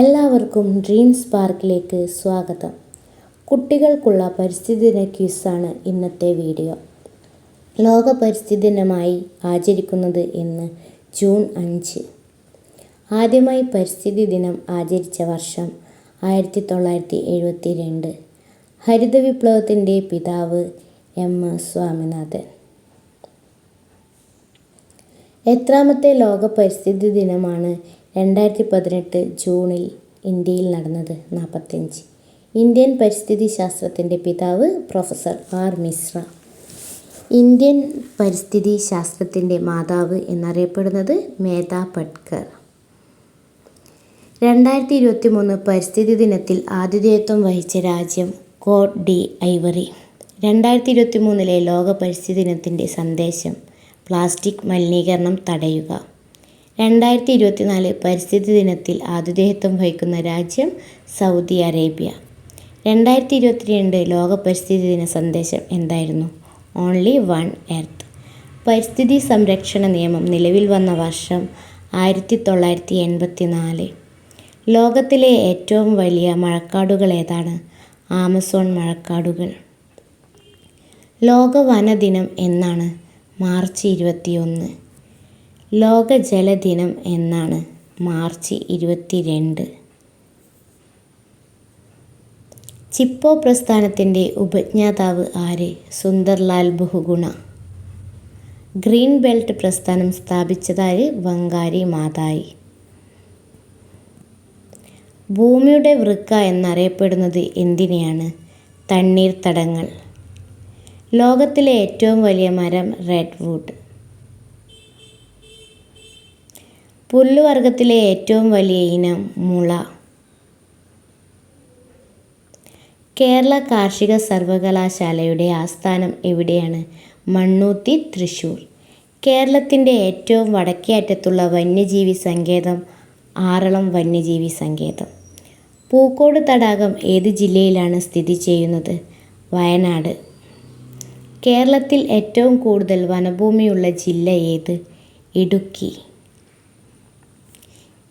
എല്ലാവർക്കും ഡ്രീംസ് പാർക്കിലേക്ക് സ്വാഗതം. കുട്ടികൾക്കുള്ള പരിസ്ഥിതി ദിന ക്വിസാണ് ഇന്നത്തെ വീഡിയോ. ലോക പരിസ്ഥിതി ദിനമായി ആചരിക്കുന്നത് ഇന്ന് ജൂൺ 5. ആദ്യമായി പരിസ്ഥിതി ദിനം ആചരിച്ച വർഷം 1972. ഹരിത വിപ്ലവത്തിൻ്റെ പിതാവ് M.S. സ്വാമിനാഥൻ. എത്രാമത്തെ ലോക പരിസ്ഥിതി ദിനമാണ് 2018 ജൂണിൽ ഇന്ത്യയിൽ നടന്നത്? 45. ഇന്ത്യൻ പരിസ്ഥിതി ശാസ്ത്രത്തിൻ്റെ പിതാവ് പ്രൊഫസർ R. മിശ്ര. ഇന്ത്യൻ പരിസ്ഥിതി ശാസ്ത്രത്തിൻ്റെ മാതാവ് എന്നറിയപ്പെടുന്നത് മേധാ പട്കർ. 2023 പരിസ്ഥിതി ദിനത്തിൽ ആതിഥേയത്വം വഹിച്ച രാജ്യം കോട്ട് ഡി ഐവറി. 2023 ലോക പരിസ്ഥിതി ദിനത്തിൻ്റെ സന്ദേശം: പ്ലാസ്റ്റിക് മലിനീകരണം തടയുക. 2024 പരിസ്ഥിതി ദിനത്തിൽ ആതിഥേയത്വം വഹിക്കുന്ന രാജ്യം സൗദി അറേബ്യ. 2022 ലോക പരിസ്ഥിതി ദിന സന്ദേശം എന്തായിരുന്നു? Only one earth. പരിസ്ഥിതി സംരക്ഷണ നിയമം നിലവിൽ വന്ന വർഷം 1984. ലോകത്തിലെ ഏറ്റവും വലിയ മഴക്കാടുകൾ ഏതാണ്? ആമസോൺ മഴക്കാടുകൾ. ലോക വനദിനം എന്നാണ്? മാർച്ച് 21. ലോക ജലദിനം എന്നാണ്? മാർച്ച് 22. ചിപ്പോ പ്രസ്ഥാനത്തിൻ്റെ ഉപജ്ഞാതാവ് ആര്? സുന്ദർലാൽ ബഹുഗുണ. ഗ്രീൻ ബെൽറ്റ് പ്രസ്ഥാനം സ്ഥാപിച്ചതാര്? വങ്കാരി മാതായി. ഭൂമിയുടെ വൃക്ക എന്നറിയപ്പെടുന്നത് എന്തിനെയാണ്? തണ്ണീർത്തടങ്ങൾ. ലോകത്തിലെ ഏറ്റവും വലിയ മരം റെഡ് വുഡ്. പുല്ലുവർഗത്തിലെ ഏറ്റവും വലിയ ഇനം മുള. കേരള കാർഷിക സർവകലാശാലയുടെ ആസ്ഥാനം എവിടെയാണ്? മണ്ണുത്തി, തൃശ്ശൂർ. കേരളത്തിൻ്റെ ഏറ്റവും വടക്കേ അറ്റത്തുള്ള വന്യജീവി സങ്കേതം ആറളം വന്യജീവി സങ്കേതം. പൂക്കോട് തടാകം ഏത് ജില്ലയിലാണ് സ്ഥിതി ചെയ്യുന്നത്? വയനാട്. കേരളത്തിൽ ഏറ്റവും കൂടുതൽ വനഭൂമിയുള്ള ജില്ല ഏത്? ഇടുക്കി.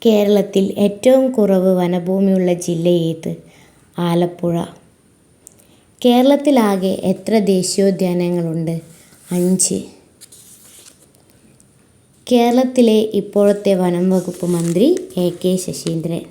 കേരളത്തിൽ ഏറ്റവും കുറവ് വനഭൂമിയുള്ള ജില്ല ഏത്? ആലപ്പുഴ. കേരളത്തിലാകെ എത്ര ദേശീയോദ്യാനങ്ങളുണ്ട്? 5. കേരളത്തിലെ ഇപ്പോഴത്തെ വനം വകുപ്പ് മന്ത്രി A.K. ശശീന്ദ്രൻ.